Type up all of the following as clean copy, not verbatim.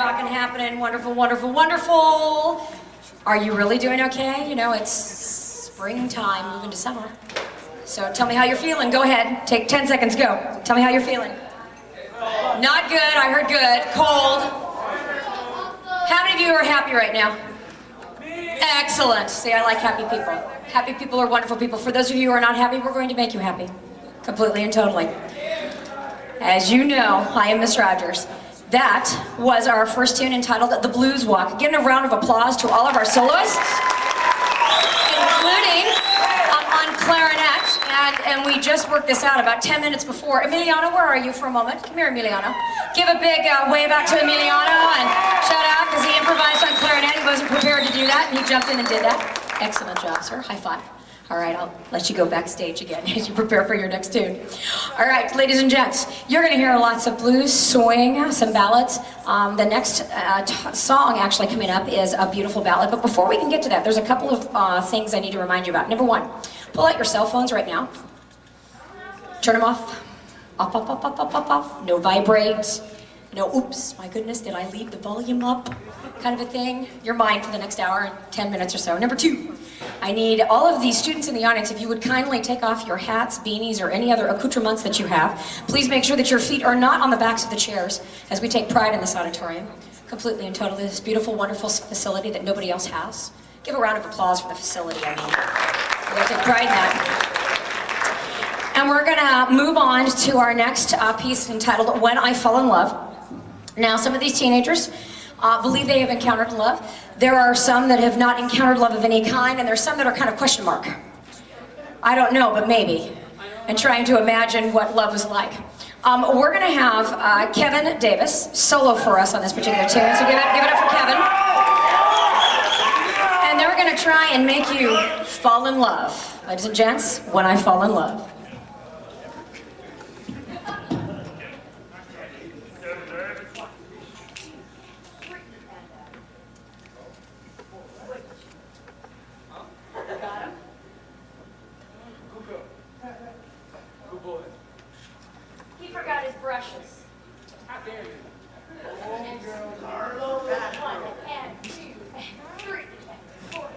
rocking happening. Wonderful, wonderful, wonderful. Are you really doing okay? You know, it's springtime, moving to summer. So tell me how you're feeling. Go ahead. Take 10 seconds. Go. Tell me how you're feeling. Not good. I heard good. Cold. How many of you are happy right now? Excellent. See, I like happy people. Happy people are wonderful people. For those of you who are not happy, we're going to make you happy. Completely and totally. As you know, I am Miss Rogers. That was our first tune entitled The Blues Walk. Give a round of applause to all of our soloists, including on clarinet. And we just worked this out about 10 minutes before. Emiliano, where are you for a moment? Come here, Emiliano. Give a big wave out to Emiliano and shout out because he improvised on clarinet. He wasn't prepared to do that, and he jumped in and did that. Excellent job, sir. High five. All right, I'll let you go backstage again as you prepare for your next tune. All right, ladies and gents, you're going to hear lots of blues, swing, some ballads. The next song actually coming up is a beautiful ballad. But before we can get to that, there's a couple of things I need to remind you about. Number one, pull out your cell phones right now. Turn them off. Off, off, off, off, off, off, off. No vibrate. No, oops, my goodness, did I leave the volume up? Kind of a thing. You're mine for the next hour and 10 minutes or so. Number two, I need all of the students in the audience, if you would kindly take off your hats, beanies, or any other accoutrements that you have. Please make sure that your feet are not on the backs of the chairs, as we take pride in this auditorium. Completely and totally, this beautiful, wonderful facility that nobody else has. Give a round of applause for the facility, I mean. We're gonna take pride in that. And we're gonna move on to our next piece entitled When I Fall in Love. Now, some of these teenagers believe they have encountered love. There are some that have not encountered love of any kind, and there's some that are kind of question mark. I don't know, but maybe. And trying to imagine what love was like. We're gonna have Kevin Davis solo for us on this particular tune, so give it up for Kevin. And they're gonna try and make you fall in love. Ladies and gents, When I Fall in Love. He forgot his brushes. How dare you? One and two and three and four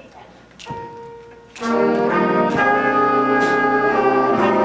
and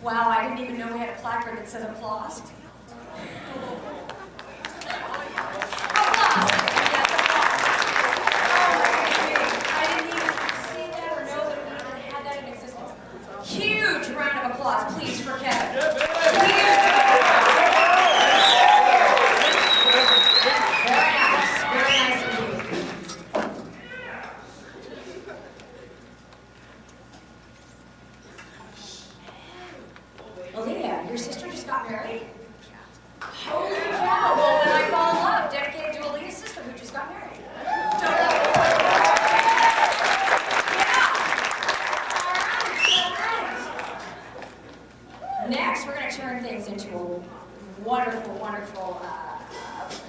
Wow, I didn't even know we had a placard that says applause. Huge round of applause, please, for Kevin. Very nice indeed. Aaliyah, your sister just got married? Holy cow, well then I fall in love, dedicated to Aaliyah's sister who just got married. Next, we're going to turn things into a wonderful, wonderful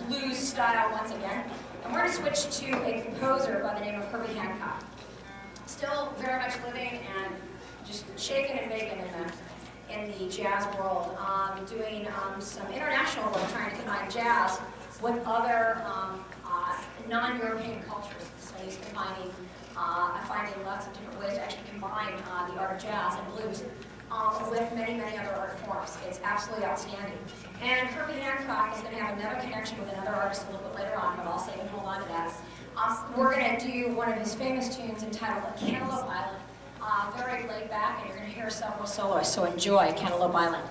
blues style once again. And we're going to switch to a composer by the name of Herbie Hancock. Still very much living and just shaking and baking in the jazz world. Doing some international work, trying to combine jazz with other non-European cultures. So he's finding lots of different ways to actually combine the art of jazz and blues with many, many other art forms. It's absolutely outstanding. And Herbie Hancock is going to have another connection with another artist a little bit later on, but I'll say hold on to that. We're going to do one of his famous tunes entitled Cantaloupe Island. Very laid back, and you're going to hear several soloists, so enjoy Cantaloupe Island.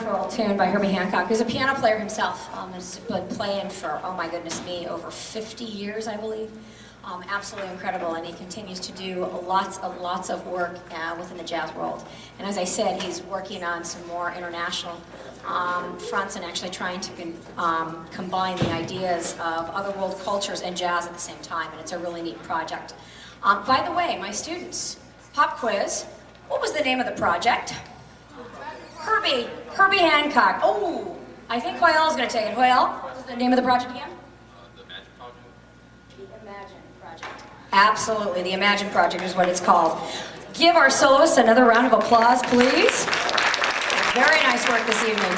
World tune by Herbie Hancock, who's a piano player himself. Has been playing for, oh my goodness me, over 50 years, I believe. Absolutely incredible, and he continues to do lots of work within the jazz world. And as I said, he's working on some more international fronts and actually trying to combine the ideas of other world cultures and jazz at the same time, and it's a really neat project. By the way, my students, pop quiz, what was the name of the project? Herbie Hancock. Oh, I think Hoyle's going to take it. Hoyle, what was the name of the project again? The Imagine Project. The Imagine Project. Absolutely, the Imagine Project is what it's called. Give our soloists another round of applause, please. Very nice work this evening.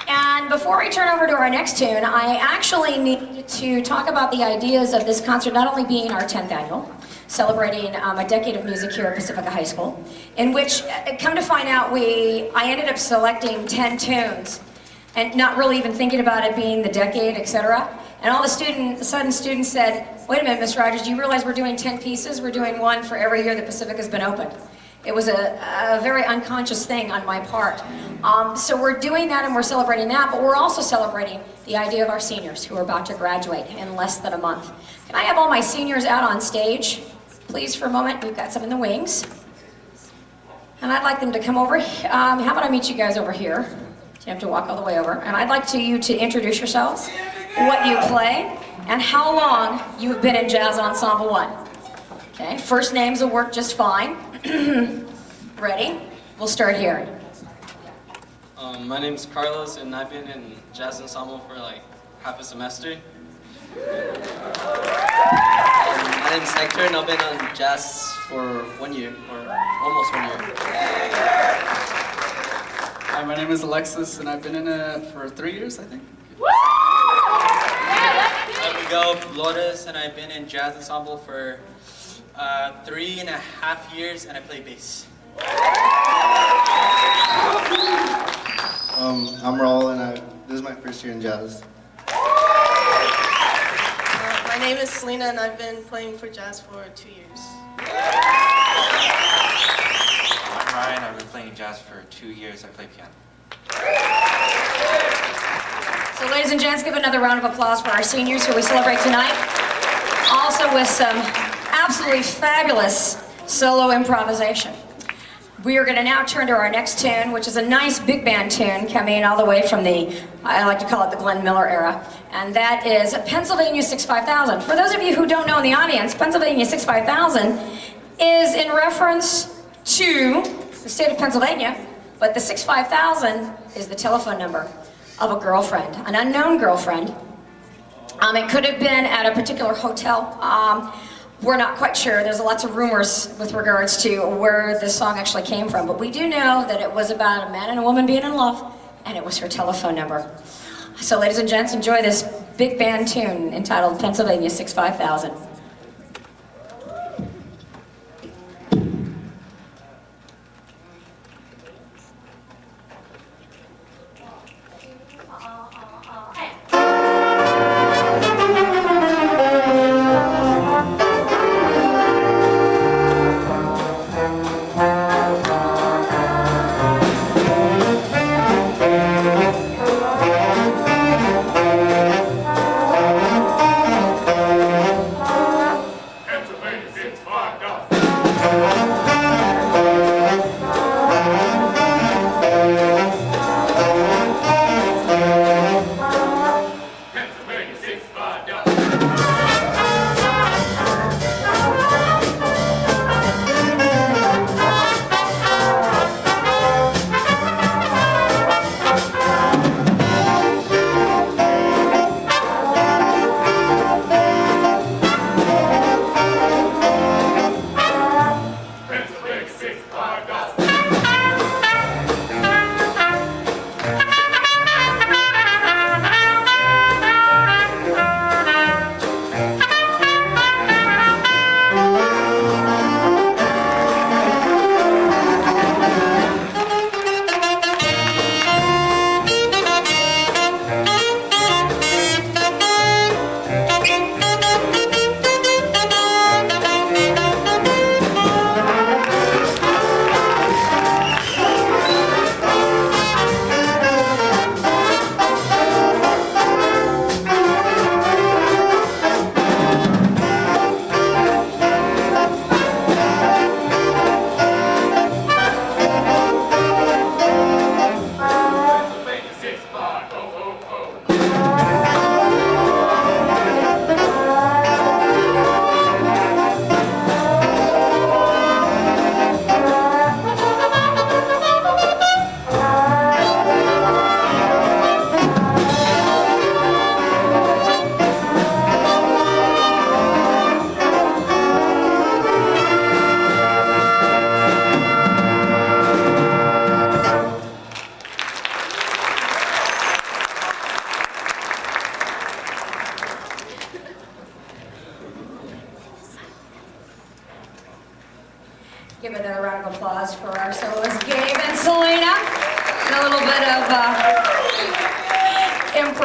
And before I turn over to our next tune, I actually need to talk about the ideas of this concert not only being our 10th annual, celebrating a decade of music here at Pacifica High School, in which, come to find out, I ended up selecting 10 tunes and not really even thinking about it being the decade, etc. And all the students said, wait a minute, Miss Rogers, do you realize we're doing 10 pieces? We're doing one for every year that Pacifica's been open. It was a very unconscious thing on my part. So we're doing that and we're celebrating that, but we're also celebrating the idea of our seniors who are about to graduate in less than a month. Can I have all my seniors out on stage, please, for a moment? We've got some in the wings. And I'd like them to come over. How about I meet you guys over here? You have to walk all the way over. And I'd like you to introduce yourselves, what you play, and how long you've been in Jazz Ensemble 1. Okay, first names will work just fine. Ready? We'll start here. My name's Carlos, and I've been in Jazz Ensemble for like half a semester. My name's Hector, and I've been on jazz for 1 year, or almost 1 year. Hi, my name is Alexis, and I've been in it for 3 years, I think. I'm Miguel Flores, and I've been in Jazz Ensemble for 3.5 years, and I play bass. I'm Raul, and this is my first year in jazz. My name is Selena, and I've been playing for jazz for 2 years. I'm Ryan. I've been playing jazz for 2 years. I play piano. So ladies and gents, give another round of applause for our seniors who we celebrate tonight. Also with some absolutely fabulous solo improvisation. We are going to now turn to our next tune, which is a nice big band tune coming all the way from the, I like to call it the Glenn Miller era, and that is Pennsylvania 65000. For those of you who don't know in the audience, Pennsylvania 65000 is in reference to the state of Pennsylvania, but the 65000 is the telephone number of a girlfriend, an unknown girlfriend. It could have been at a particular hotel. We're not quite sure. There's lots of rumors with regards to where this song actually came from, but we do know that it was about a man and a woman being in love, and it was her telephone number. So ladies and gents, enjoy this big band tune entitled Pennsylvania 65000.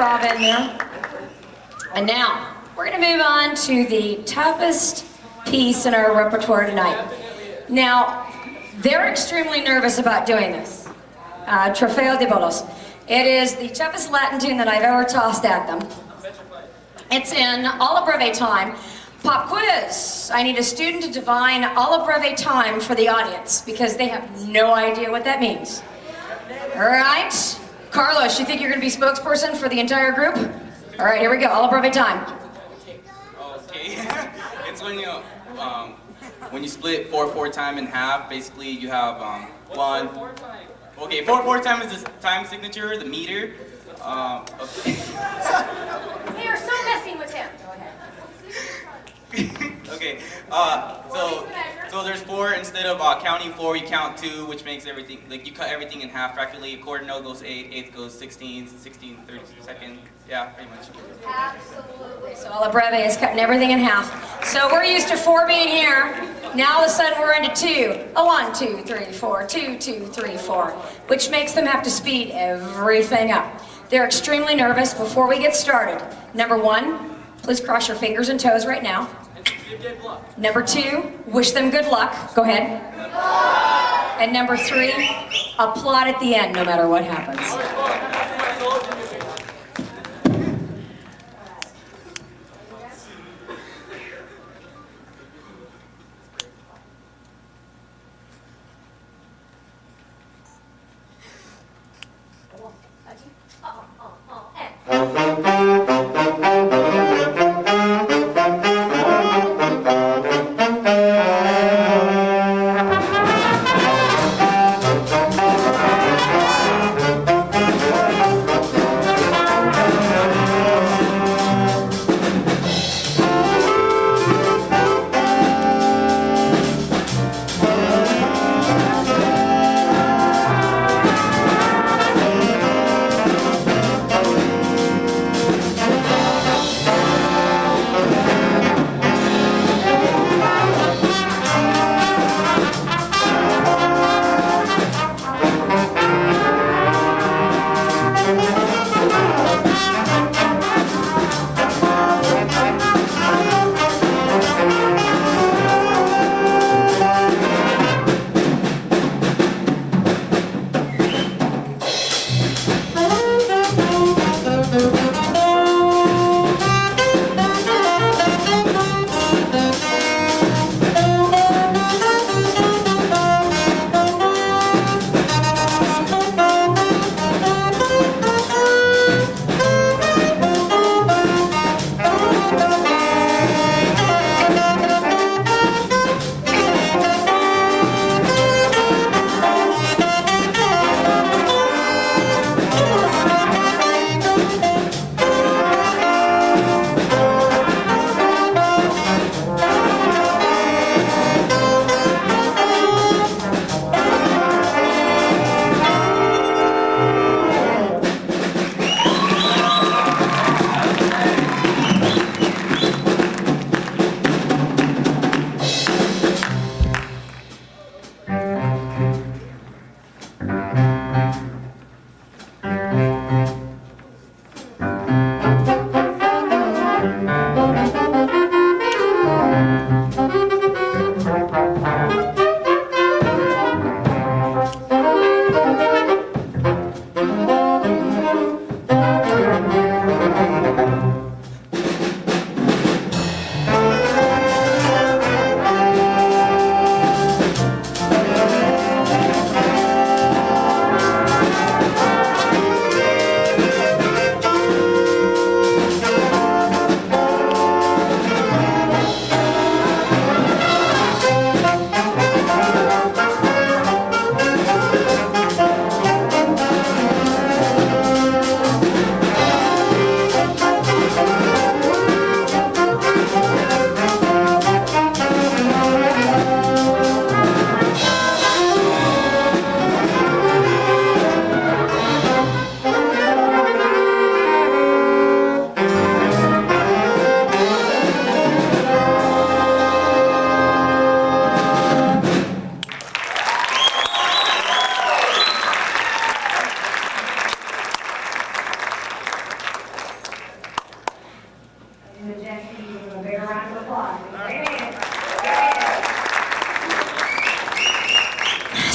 improv in there. And now, we're gonna move on to the toughest piece in our repertoire tonight. Now, they're extremely nervous about doing this. Trofeo de Bolos. It is the toughest Latin tune that I've ever tossed at them. It's in alla breve time. Pop quiz. I need a student to divine alla breve time for the audience because they have no idea what that means. All right. Carlos, you think you're gonna be spokesperson for the entire group? All right, here we go. Alla breve time. Okay. It's when you split 4/4 time in half. Basically, you have one. Okay, 4/4 time is the time signature, the meter. Okay. They are so messing with him. Go ahead. Okay. So there's 4 instead of counting 4, you count 2, which makes everything like you cut everything in half practically. A quarter note goes 8, eighth goes 16, 16 32nd. Yeah, pretty much. Absolutely. So alla breve is cutting everything in half. So we're used to 4 being here. Now all of a sudden we're into 2. A 1, 2, 3, 4, 2, 2, 3, 4, which makes them have to speed everything up. They're extremely nervous before we get started. Number 1, please cross your fingers and toes right now. Number 2, wish them good luck. Go ahead. And number 3, applaud at the end no matter what happens.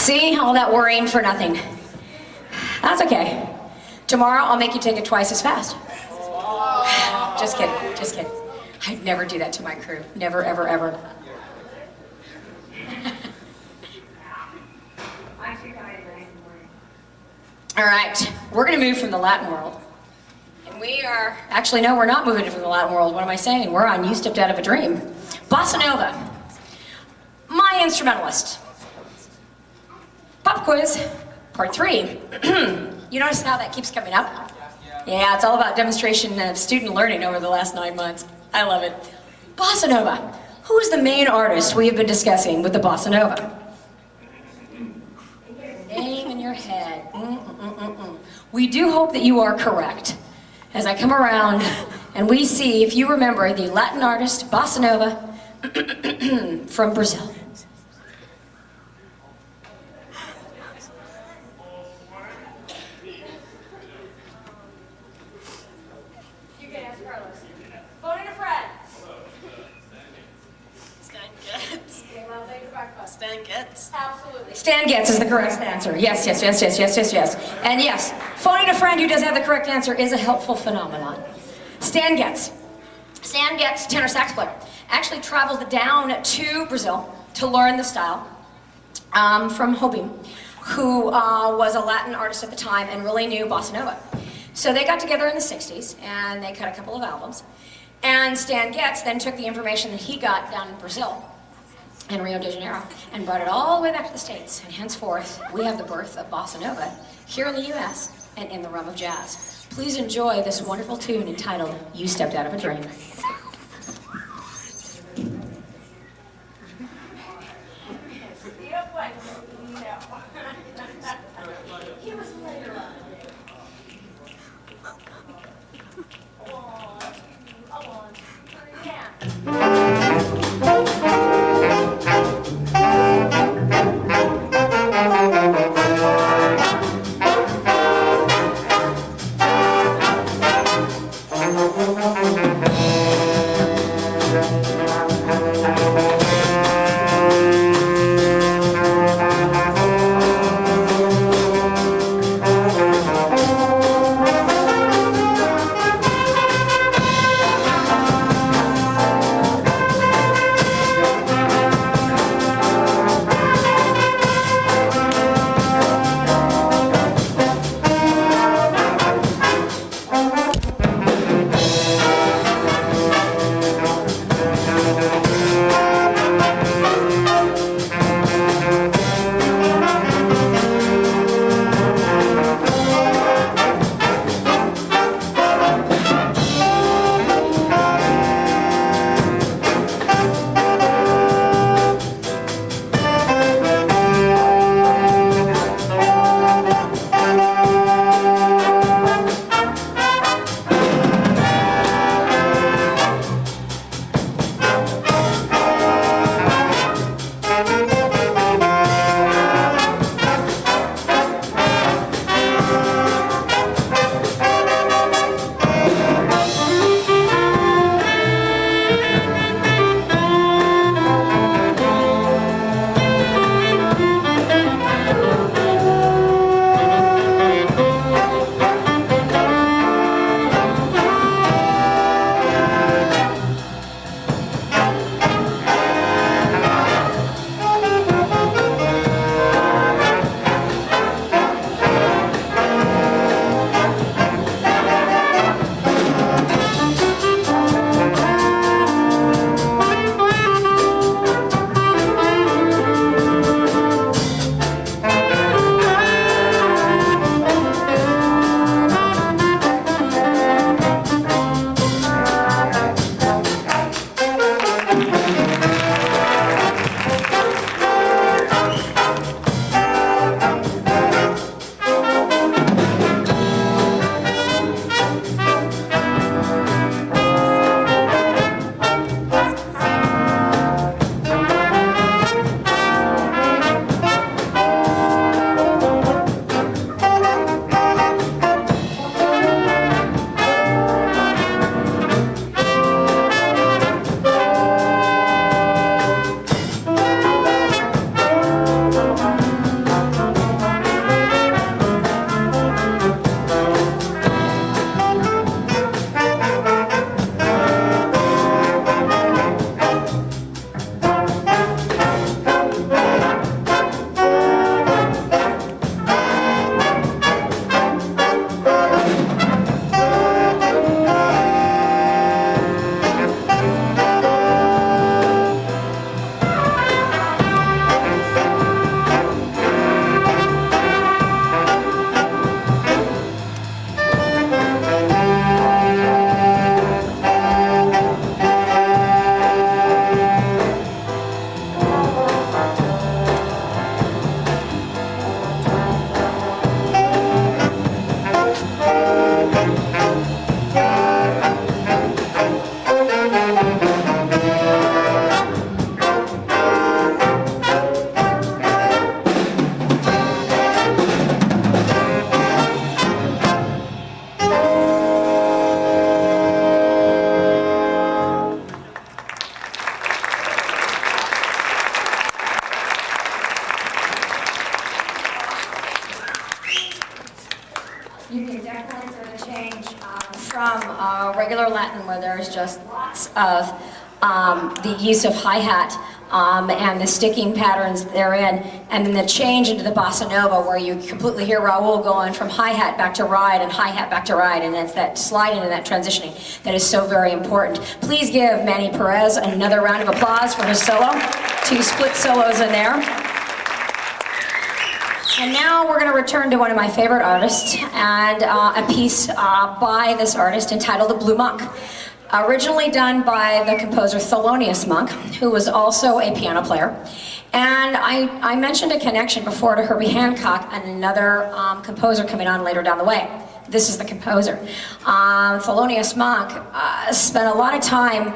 See, all that worrying for nothing. That's okay. Tomorrow I'll make you take it twice as fast. Just kidding, just kidding. I'd never do that to my crew. Never, ever, ever. All right, we're gonna move from the Latin world. And we are, actually no, we're not moving from the Latin world. What am I saying? We're on You Stepped Out of a Dream. Bossa Nova. My instrumentalist. Pop quiz, part 3. You notice how that keeps coming up? Yeah, it's all about demonstration of student learning over the last 9 months. I love it. Bossa Nova. Who is the main artist we have been discussing with the Bossa Nova? Name in your head. We do hope that you are correct. As I come around and we see if you remember the Latin artist Bossa Nova from Brazil. You can ask Carlos. Phone in a friend. Stan Getz. Stan Getz. Absolutely. Stan Getz is the correct answer. Yes, yes, yes, yes, yes, yes, yes. And yes, phoning a friend who does have the correct answer is a helpful phenomenon. Stan Getz. Stan Getz, tenor sax player, actually traveled down to Brazil to learn the style from Jobim, who was a Latin artist at the time and really knew Bossa Nova. So they got together in the 60s and they cut a couple of albums. And Stan Getz then took the information that he got down in Brazil in Rio de Janeiro and brought it all the way back to the States. And henceforth, we have the birth of Bossa Nova here in the US and in the realm of jazz. Please enjoy this wonderful tune entitled You Stepped Out of a Dream. the decadence or the change from regular Latin, where there's just lots of the use of hi-hat and the sticking patterns therein, and then the change into the bossa nova, where you completely hear Raul going from hi-hat back to ride and hi-hat back to ride, and it's that sliding and that transitioning that is so very important. Please give Manny Perez another round of applause for his solo. 2 split solos in there. And now we're going to return to one of my favorite artists, and a piece by this artist entitled The Blue Monk. Originally done by the composer Thelonious Monk, who was also a piano player. And I mentioned a connection before to Herbie Hancock and another composer coming on later down the way. This is the composer. Thelonious Monk spent a lot of time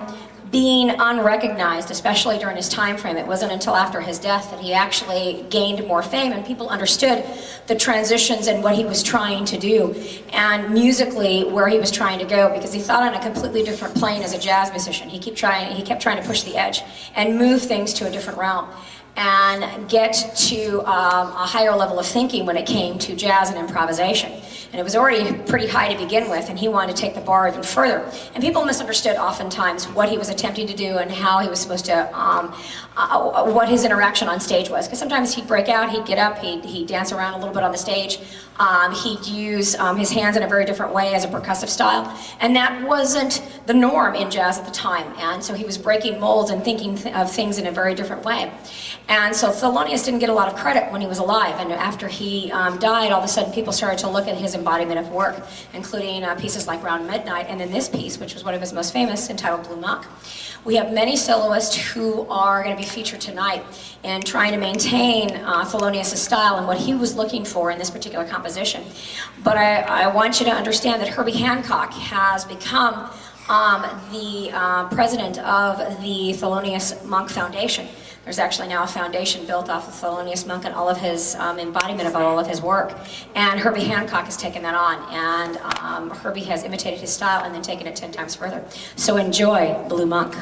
being unrecognized, especially during his time frame. It wasn't until after his death that he actually gained more fame and people understood the transitions and what he was trying to do, and musically where he was trying to go, because he thought on a completely different plane as a jazz musician. He kept trying to push the edge and move things to a different realm and get to a higher level of thinking when it came to jazz and improvisation. And it was already pretty high to begin with, and he wanted to take the bar even further. And people misunderstood oftentimes what he was attempting to do and how he was supposed to, what his interaction on stage was. Because sometimes he'd break out, he'd get up, he'd dance around a little bit on the stage. He'd use his hands in a very different way as a percussive style. And that wasn't the norm in jazz at the time. And so he was breaking molds and thinking of things in a very different way. And so Thelonious didn't get a lot of credit when he was alive. And after he died, all of a sudden people started to look at his embodiment of work, including pieces like Round Midnight, and then this piece, which was one of his most famous, entitled Blue Monk. We have many soloists who are going to be featured tonight in trying to maintain Thelonious' style and what he was looking for in this particular composition. But I want you to understand that Herbie Hancock has become the president of the Thelonious Monk Foundation. There's actually now a foundation built off of Thelonious Monk and all of his embodiment of all of his work. And Herbie Hancock has taken that on. And Herbie has imitated his style and then taken it 10 times further. So enjoy Blue Monk.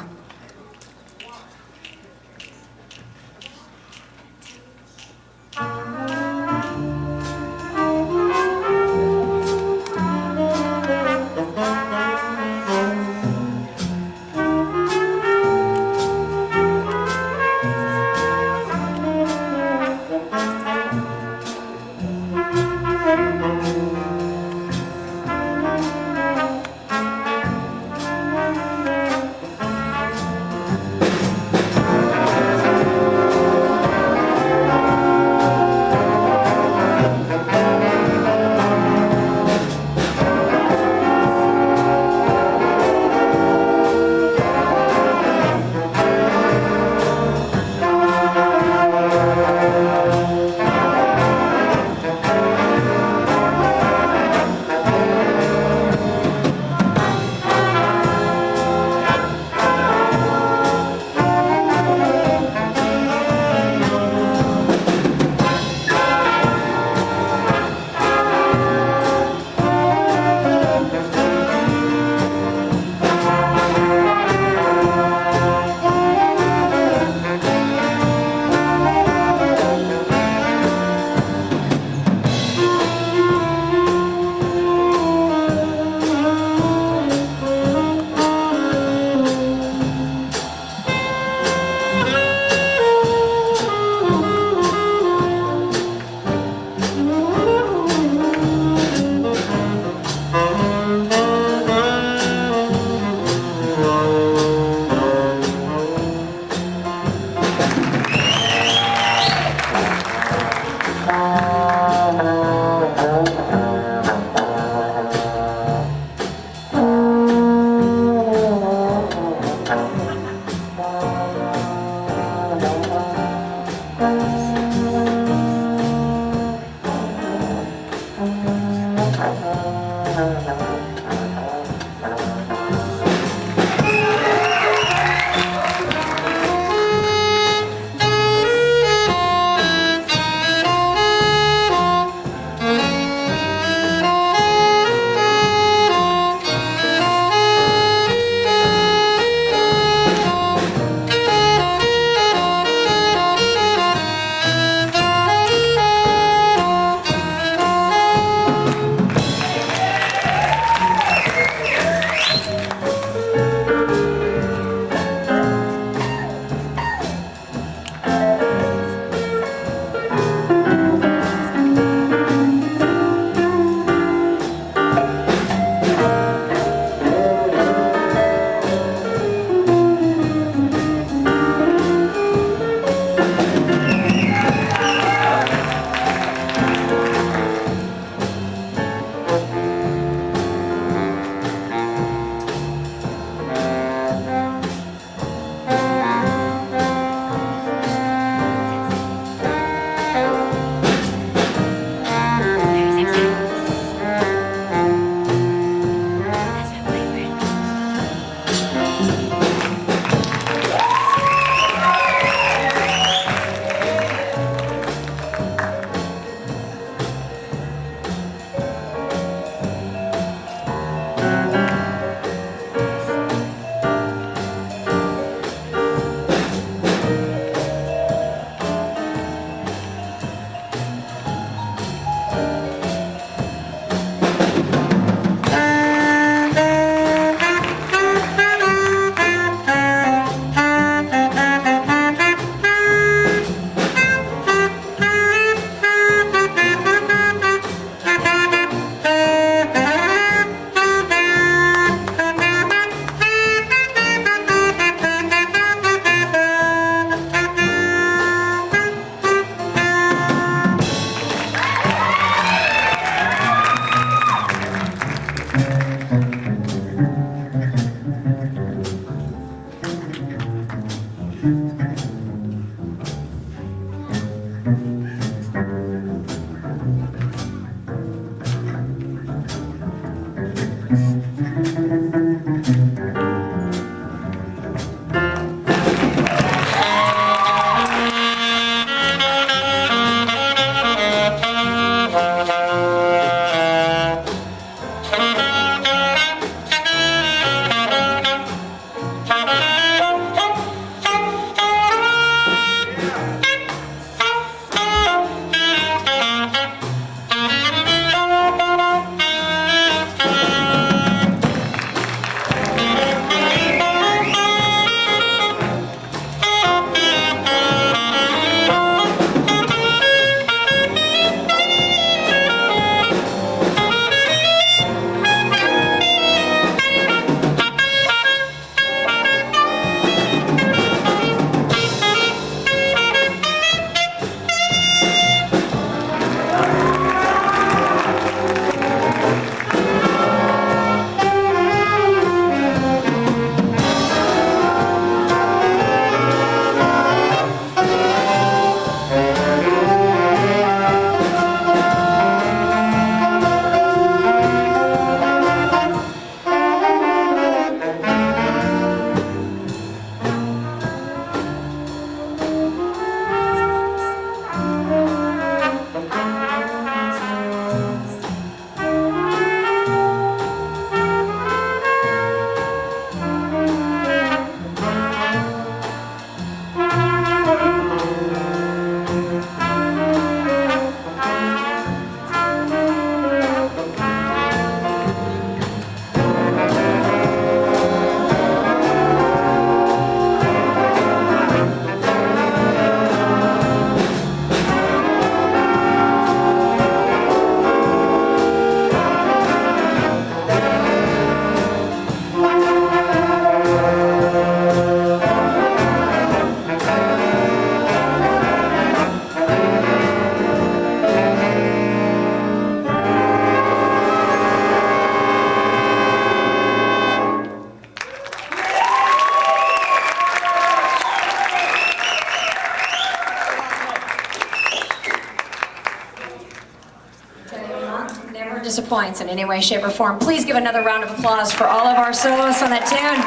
Disappoints in any way, shape, or form. Please give another round of applause for all of our soloists on that tune.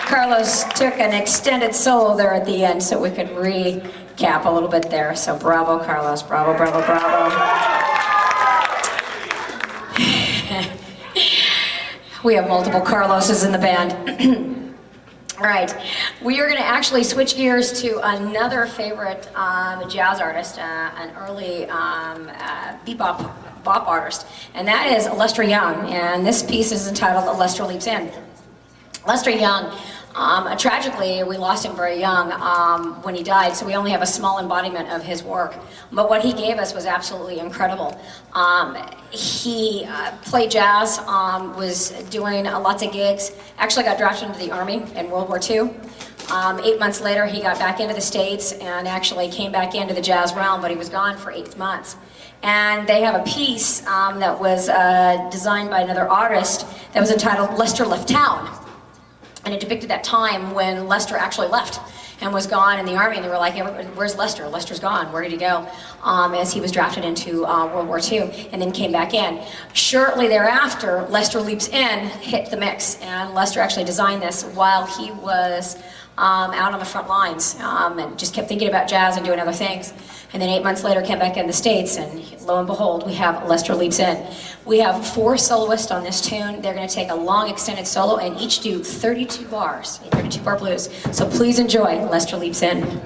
Carlos took an extended solo there at the end so we could recap a little bit there. So bravo, Carlos. Bravo, bravo, bravo. We have multiple Carloses in the band. All right, we are going to actually switch gears to another favorite jazz artist, an early bebop bop artist, and that is Lester Young. And this piece is entitled "Lester Leaps In." Lester Young, tragically, we lost him very young when he died, so we only have a small embodiment of his work. But what he gave us was absolutely incredible. He played jazz, was doing lots of gigs, actually got drafted into the Army in World War II. 8 months later, he got back into the States and actually came back into the jazz realm, but he was gone for 8 months. And they have a piece that was designed by another artist that was entitled "Lester Left Town." And it depicted that time when Lester actually left and was gone in the Army, and they were like, where's Lester? Lester's gone, where did he go? As he was drafted into World War II and then came back in. Shortly thereafter, Lester Leaps In hit the mix, and Lester actually designed this while he was out on the front lines and just kept thinking about jazz and doing other things. And then 8 months later came back in the States, and lo and behold, we have Lester Leaps In. We have 4 soloists on this tune. They're going to take a long extended solo and each do 32 bars, 32 bar blues. So please enjoy Lester Leaps In.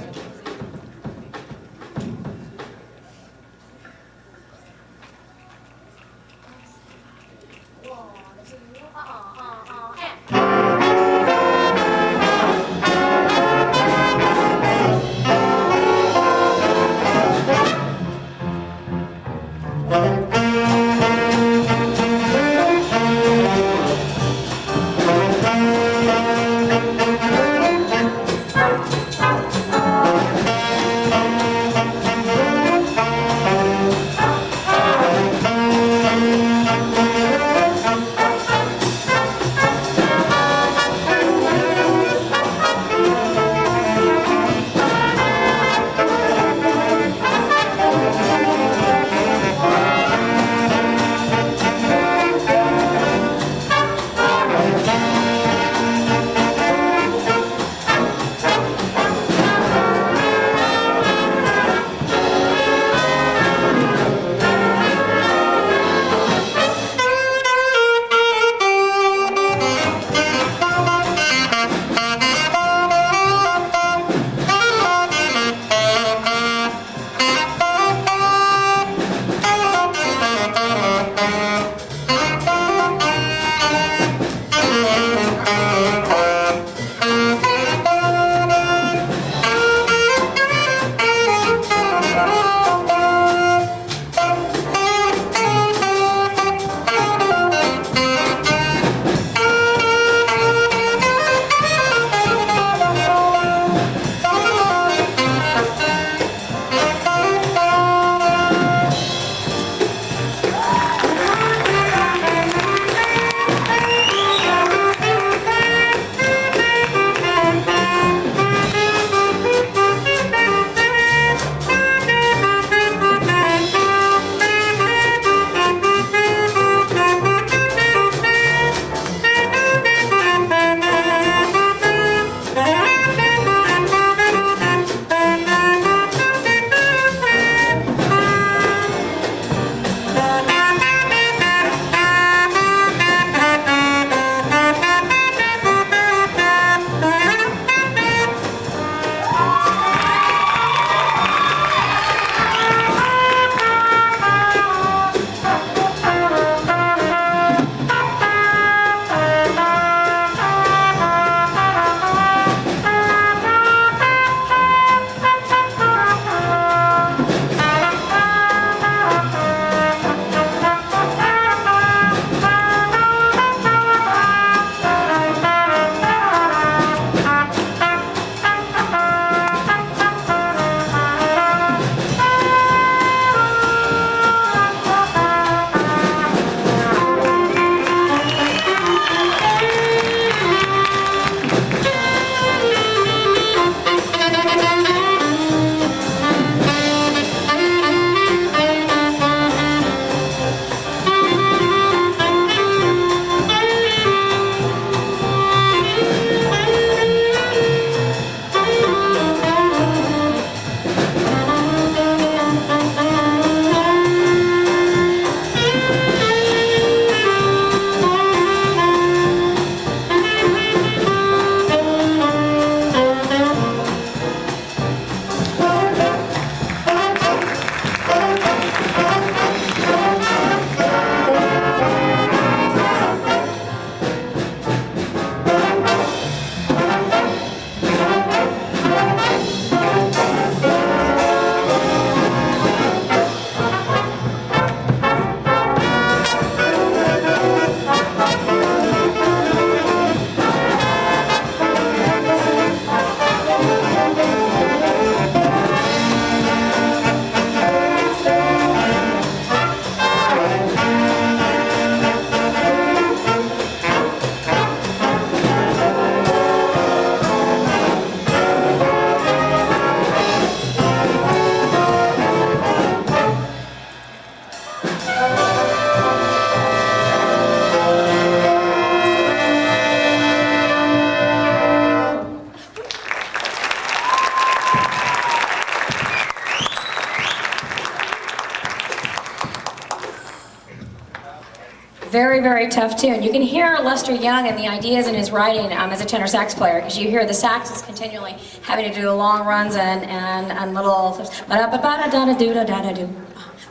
Very, very tough tune. You can hear Lester Young and the ideas in his writing as a tenor sax player, because you hear the sax is continually having to do long runs and little ba-da-ba-da-da-da-do-da-da-da-do.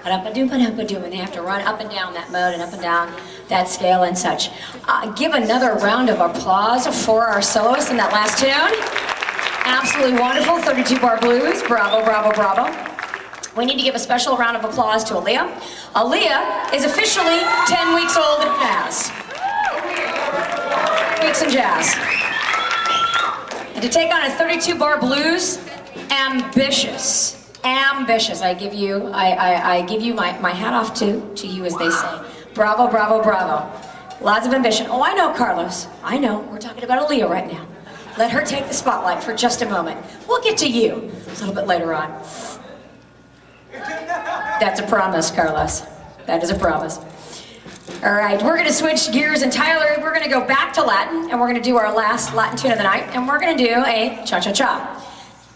Ba-da-ba-do-ba-da-ba-do, and they have to run up and down that mode and up and down that scale and such. Give another round of applause for our soloist in that last tune. Absolutely wonderful, 32-bar blues. Bravo, bravo, bravo. We need to give a special round of applause to Aaliyah. Aaliyah is officially 10 weeks old in jazz. Weeks in jazz. And to take on a 32-bar blues, ambitious. Ambitious. I give you my hat off to you, as they say. Bravo, bravo, bravo. Lots of ambition. Oh, I know, Carlos. I know. We're talking about Aaliyah right now. Let her take the spotlight for just a moment. We'll get to you a little bit later on. That's a promise, Carlos. That is a promise. All right, we're going to switch gears entirely. We're going to go back to Latin, and we're going to do our last Latin tune of the night, and we're going to do a cha-cha-cha.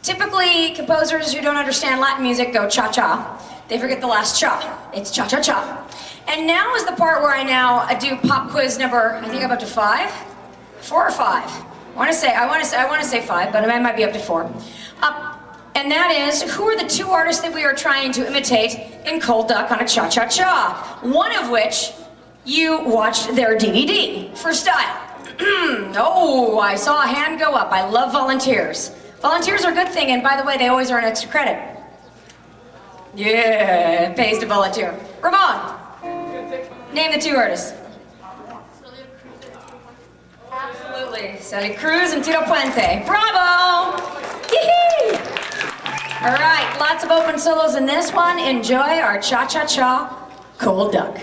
Typically, composers who don't understand Latin music go cha-cha. They forget the last cha. It's cha-cha-cha. And now is the part where I now do pop quiz number, I think I'm up to 5? 4 or 5? I want to say 5, but I might be up to 4. And that is, who are the 2 artists that we are trying to imitate in Cold Duck on a Cha-Cha-Cha? One of which you watched their DVD for style. Oh, I saw a hand go up. I love volunteers. Volunteers are a good thing, and by the way, they always earn extra credit. Yeah, it pays to volunteer. Ramon, name the 2 artists. Absolutely, Celia Cruz and Tito Puente. Bravo! Yee-hee! All right, lots of open solos in this one. Enjoy our cha-cha-cha Cold Duck.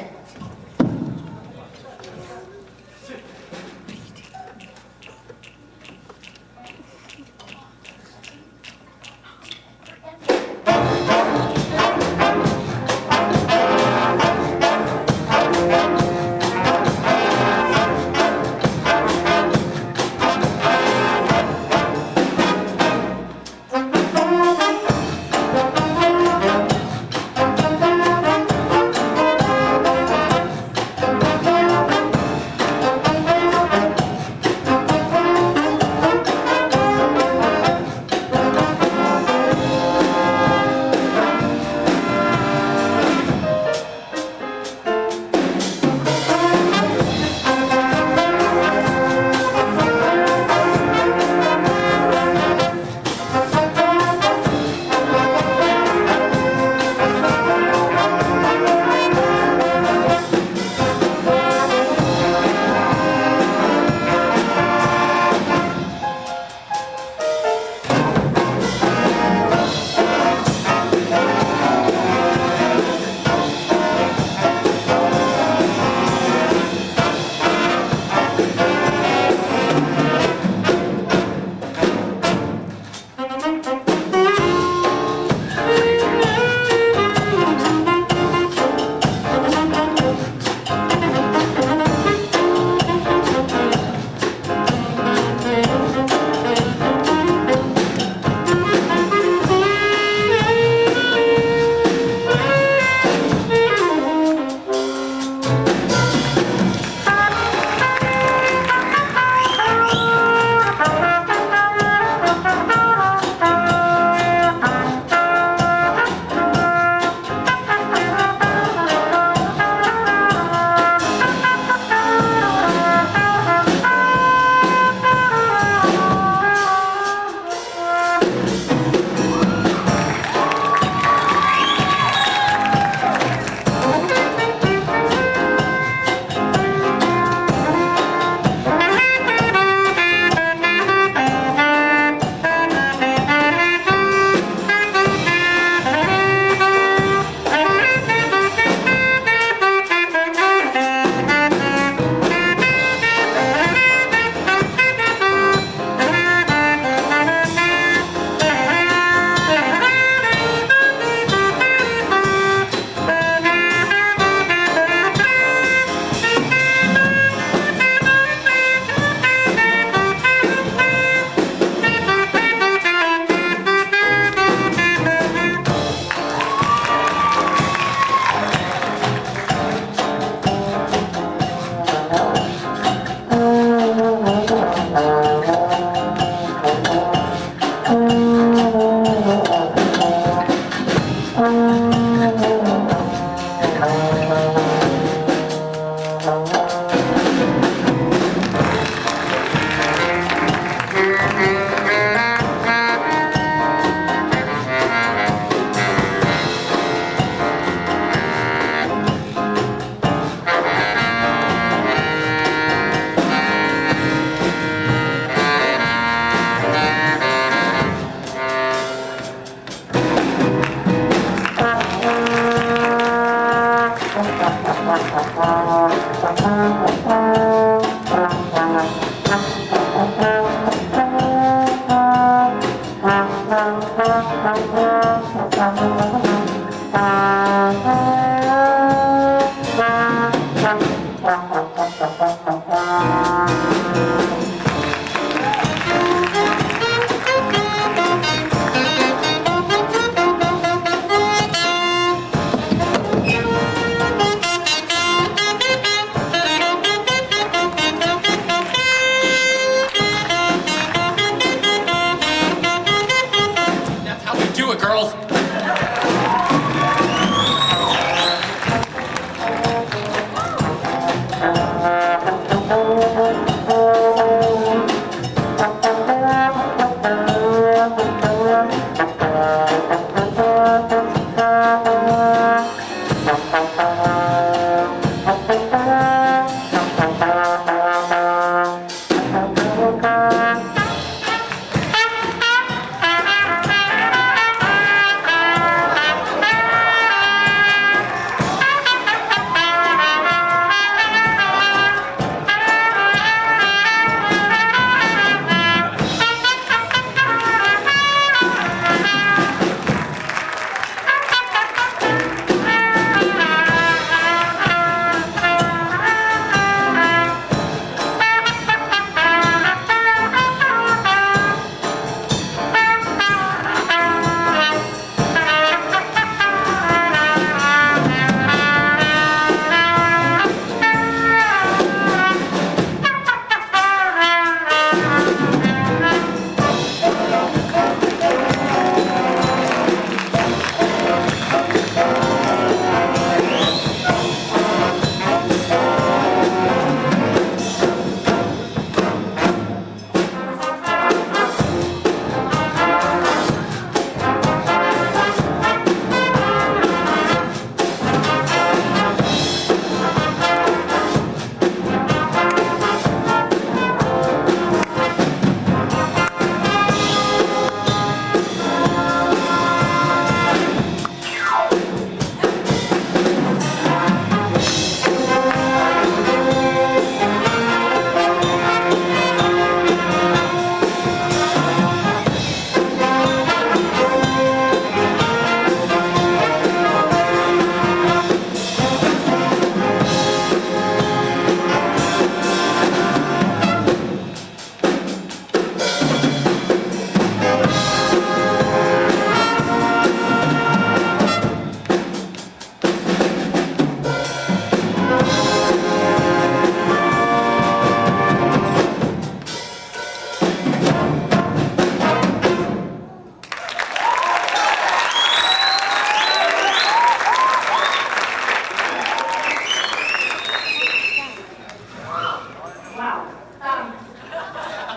That's how we do it, girls.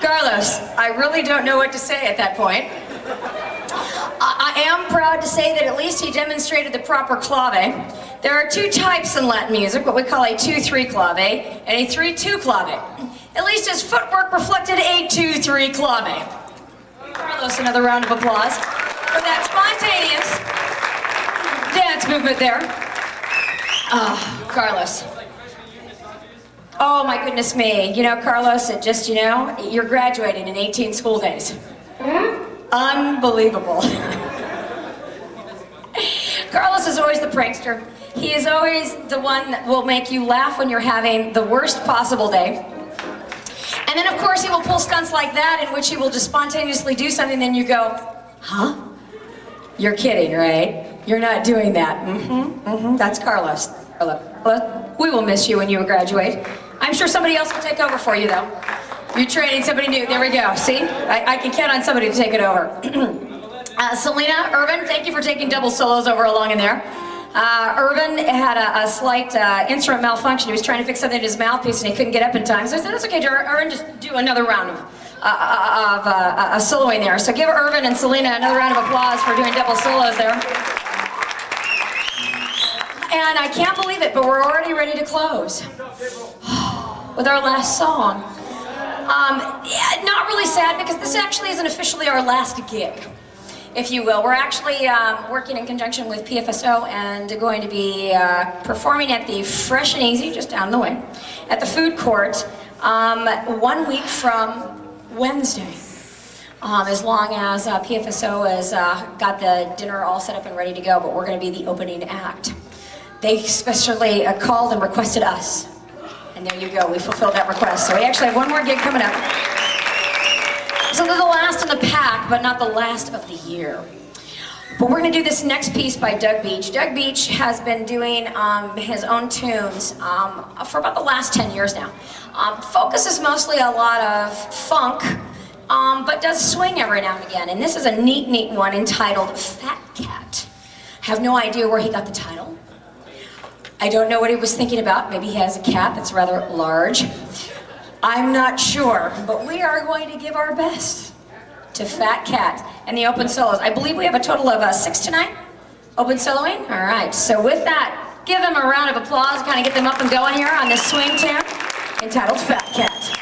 Carlos, I really don't know what to say at that point. I am proud to say that at least he demonstrated the proper clave. There are two types in Latin music, what we call a 2-3 clave and a 3-2 clave. At least his footwork reflected a 2-3 clave. Carlos, another round of applause for that spontaneous dance movement there. Carlos. Oh my goodness me. You know, Carlos, it just, you know, you're graduating in 18 school days. Unbelievable. Carlos is always the prankster. He is always the one that will make you laugh when you're having the worst possible day. And then of course he will pull stunts like that in which he will just spontaneously do something, then you go, huh? You're kidding, right? You're not doing that. That's Carlos. We will miss you when you graduate. I'm sure somebody else will take over for you though. You're training somebody new. There we go. See? I can count on somebody to take it over. Selena, Irvin, thank you for taking double solos over along in there. Irvin had a slight instrument malfunction. He was trying to fix something in his mouthpiece and he couldn't get up in time. So I said, that's okay, Irvin, just do another round of soloing there. So give Irvin and Selena another round of applause for doing double solos there. And I can't believe it, but we're already ready to close with our last song. Yeah, not really sad because this actually isn't officially our last gig. if you will. We're actually working in conjunction with PFSO and going to be performing at the Fresh and Easy, just down the way, at the food court 1 week from Wednesday. As long as PFSO has got the dinner all set up and ready to go, but we're going to be the opening act. They especially called and requested us. And there you go, we fulfilled that request. So we actually have one more gig coming up. So they're the last in the pack, but not the last of the year. But we're going to do this next piece by Doug Beach. Doug Beach has been doing his own tunes for about the last 10 years now. Focuses mostly a lot of funk, but does swing every now and again. And this is a neat one entitled Fat Cat. Have no idea where he got the title. I don't know what he was thinking about. Maybe he has a cat that's rather large. I'm not sure, but we are going to give our best to Fat Cat and the open solos. I believe we have a total of 6 tonight, open soloing. All right, so with that, give them a round of applause, kind of get them up and going here on this swing tune entitled Fat Cat.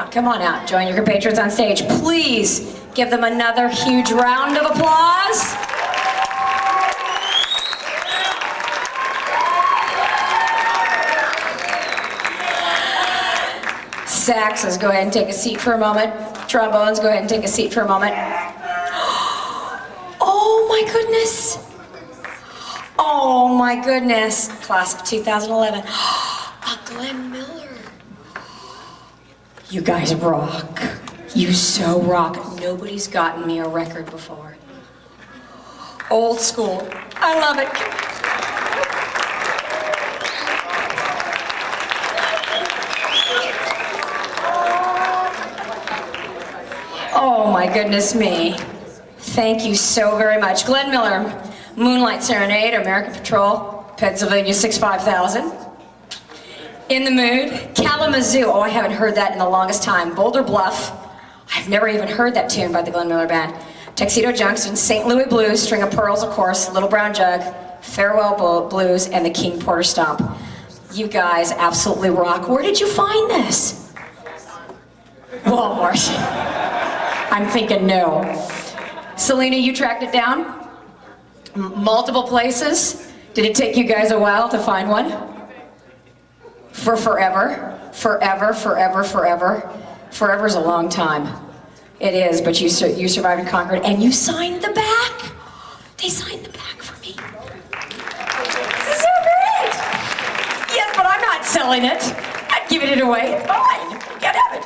out, come on out. Join your compatriots on stage. Please give them another huge round of applause. Saxes, go ahead and take a seat for a moment. Trombones, go ahead and take a seat for a moment. Oh my goodness. Oh my goodness. Class of 2011. A Glenn Miller. You guys rock. You so rock. Nobody's gotten me a record before. Old school. I love it. Oh my goodness me. Thank you so very much. Glenn Miller, Moonlight Serenade, American Patrol, Pennsylvania 65000. In the Mood, Kalamazoo. Oh, I haven't heard that in the longest time. Boulder Bluff. I've never even heard that tune by the Glenn Miller Band. Tuxedo Junction, St. Louis Blues, String of Pearls, of course, Little Brown Jug, Farewell Blues, and the King Porter Stomp. You guys absolutely rock. Where did you find this? Walmart. I'm thinking no. Selena, you tracked it down? Multiple places? Did it take you guys a while to find one? For forever? Forever, forever, forever? Forever's a long time. It is, but you survived and conquered, and you signed the back. They signed the back for me. This is so great. Yes, but I'm not selling it. I'm giving it away. It's fine. You can have it.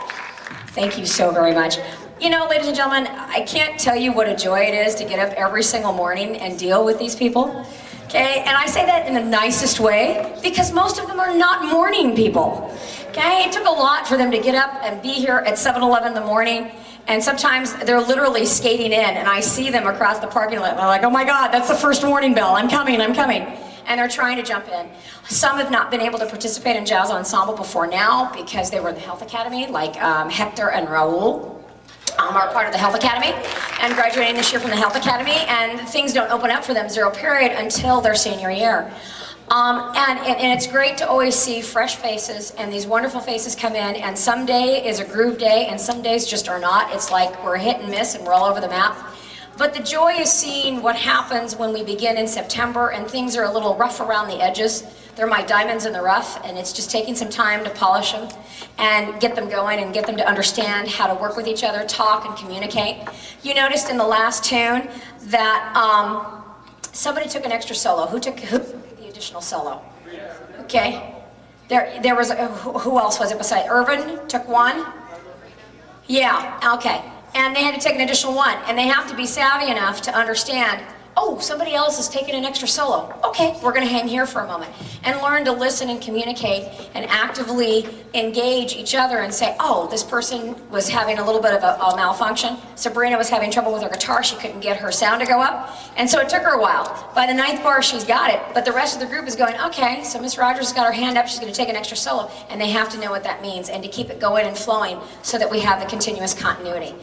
Thank you so very much. You know, ladies and gentlemen, I can't tell you what a joy it is to get up every single morning and deal with these people. Okay, and I say that in the nicest way because most of them are not morning people. Okay, it took a lot for them to get up and be here at 7:11 in the morning, and sometimes they're literally skating in, and I see them across the parking lot, and they're like, oh my God, that's the first warning bell, I'm coming, and they're trying to jump in. Some have not been able to participate in Jazz Ensemble before now because they were in the Health Academy, like Hector and Raul. Are part of the Health Academy and graduating this year from the Health Academy, and things don't open up for them, zero period, until their senior year. And it's great to always see fresh faces and these wonderful faces come in, and some day is a groove day and some days just are not. It's like we're hit and miss and we're all over the map. But the joy is seeing what happens when we begin in September and things are a little rough around the edges. They're my diamonds in the rough, and it's just taking some time to polish them and get them going and get them to understand how to work with each other, talk and communicate. You noticed in the last tune that somebody took an extra solo. Who took the additional solo? Okay. There was, who else was it besides? Irvin took one? Yeah, okay. And they had to take an additional one, and they have to be savvy enough to understand, oh, somebody else is taking an extra solo. Okay, we're gonna hang here for a moment. And learn to listen and communicate and actively engage each other and say, oh, this person was having a little bit of a malfunction. Sabrina was having trouble with her guitar. She couldn't get her sound to go up. And so it took her a while. By the 9th bar, she's got it. But the rest of the group is going, okay, so Miss Rogers has got her hand up. She's gonna take an extra solo. And they have to know what that means and to keep it going and flowing so that we have the continuous continuity.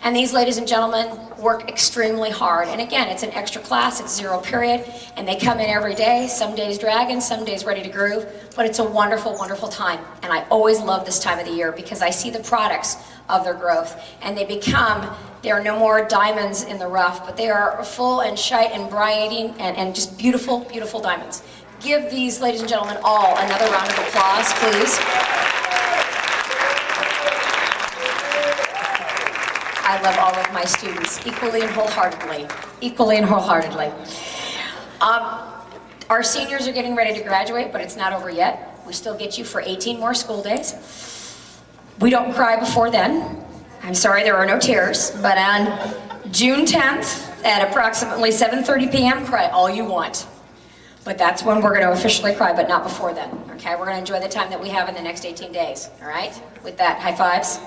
And these ladies and gentlemen work extremely hard. And again, it's an extra class, it's zero period, and they come in every day, some days dragging, some days ready to groove, but it's a wonderful, wonderful time. And I always love this time of the year because I see the products of their growth, and they are no more diamonds in the rough, but they are full and shite and brilliating and just beautiful, beautiful diamonds. Give these ladies and gentlemen all another round of applause, please. I love all of my students equally and wholeheartedly. Equally and wholeheartedly. Our seniors are getting ready to graduate, but it's not over yet. We still get you for 18 more school days. We don't cry before then. I'm sorry, there are no tears, but on June 10th at approximately 7:30 p.m., cry all you want. But that's when we're going to officially cry, but not before then. Okay, we're going to enjoy the time that we have in the next 18 days. All right? With that, high fives.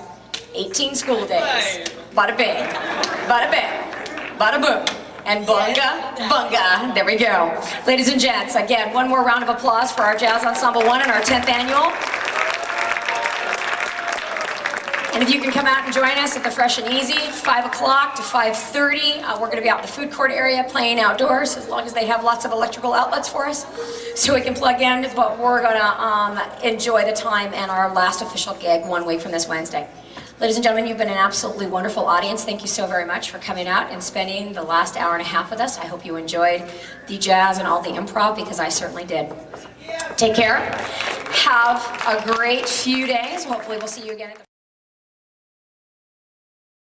18 school days. Bada bing, bada bang, bada boom, and bunga, bunga. There we go. Ladies and gents, again, one more round of applause for our Jazz Ensemble 1 and our 10th annual. And if you can come out and join us at the Fresh and Easy, 5 o'clock to 5:30. We're going to be out in the food court area playing outdoors, as long as they have lots of electrical outlets for us, so we can plug in. But we're going to enjoy the time and our last official gig 1 week from this Wednesday. Ladies and gentlemen, you've been an absolutely wonderful audience. Thank you so very much for coming out and spending the last hour and a half with us. I hope you enjoyed the jazz and all the improv, because I certainly did. Take care. Have a great few days. Hopefully we'll see you again at the